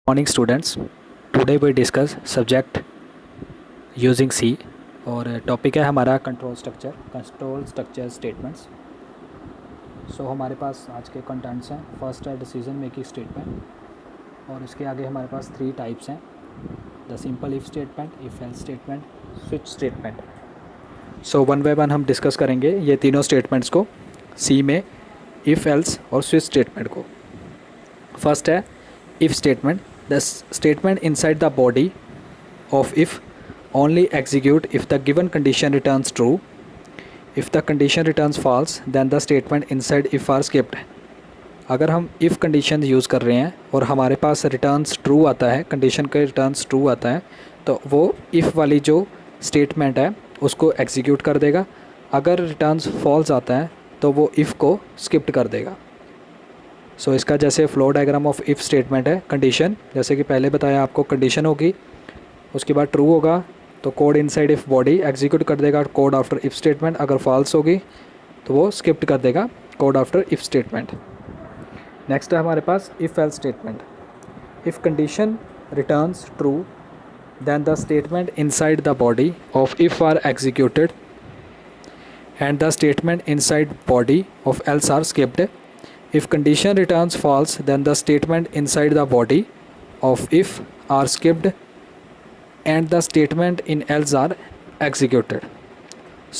Morning students, today we discuss subject using C और topic है हमारा कंट्रोल स्ट्रक्चर स्टेटमेंट्स। सो हमारे पास आज के कंटेंट्स हैं। फर्स्ट है डिसीजन मेकिंग स्टेटमेंट और इसके आगे हमारे पास 3 टाइप्स हैं, the simple if statement, if else statement, switch statement. So one by one हम डिस्कस करेंगे ये तीनों स्टेटमेंट्स को, सी में इफ एल्स और स्विच स्टेटमेंट को। फर्स्ट है if statement, the statement inside the body of if only execute if the given condition returns true. If the condition returns false then the statement inside if are skipped. अगर हम if condition use कर रहे हैं और हमारे पास returns true आता है, condition का रिटर्न्स ट्रू आता है, तो वो if वाली जो स्टेटमेंट है उसको एग्जीक्यूट कर देगा। अगर रिटर्न्स फॉल्स आता है तो वो if को स्किप्ट कर देगा। सो इसका जैसे flow diagram of if statement है, कंडीशन जैसे कि पहले बताया आपको, कंडीशन होगी, उसके बाद ट्रू होगा तो code inside if body execute कर देगा कोड आफ्टर इफ़ स्टेटमेंट। अगर फॉल्स होगी तो वो स्किप्ट कर देगा code after if statement. Next है हमारे पास if else statement. If condition returns true then the statement inside the body of if are executed and the statement inside body of else are skipped. If condition returns false then the statement inside the body of if are skipped and the statement in else are executed.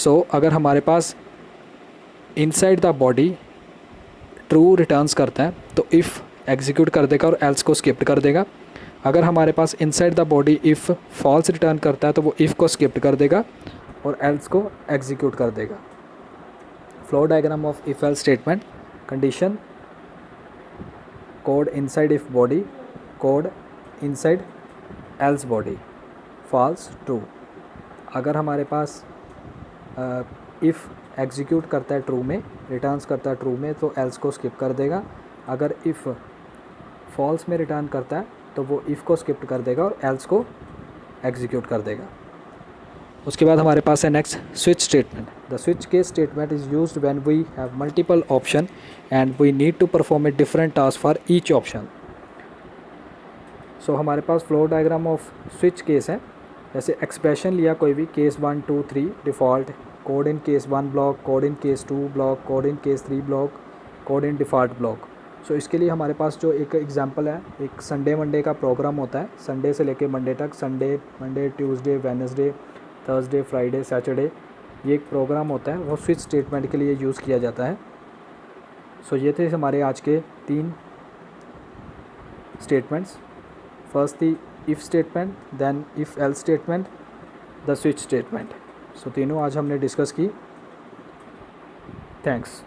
So अगर हमारे पास inside the body true returns करता है तो if execute कर देगा और else को skip कर देगा। अगर हमारे पास inside the body if false return करता है तो वो if को skip कर देगा और else को execute कर देगा। Flow diagram of if else statement, condition code inside if body, code inside else body, false true. अगर हमारे पास इफ़ एग्जीक्यूट करता है ट्रू में, रिटर्न्स करता है ट्रू में, तो एल्स को स्किप कर देगा। अगर इफ़ फॉल्स में रिटर्न करता है तो वो इफ़ को स्किप कर देगा और एल्स को एग्जीक्यूट कर देगा। उसके बाद हमारे पास है next switch statement. The switch case statement is used when we have multiple option and we need to perform a different task for each option. So हमारे पास flow diagram of switch case है। जैसे expression लिया कोई भी, case 1 2 3 default, code in case 1 block, code in case 2 block, code in case 3 block, code in default block. So इसके लिए हमारे पास जो एक एग्जांपल है, एक संडे मंडे का प्रोग्राम होता है, संडे से लेके मंडे तक, Sunday Monday Tuesday Wednesday Thursday Friday Saturday, ये एक प्रोग्राम होता है, वो स्विच स्टेटमेंट के लिए यूज़ किया जाता है। सो ये थे हमारे आज के 3 स्टेटमेंट्स। फर्स्ट थी if statement, then if else statement, the switch statement. So तीनों आज हमने डिस्कस की। थैंक्स।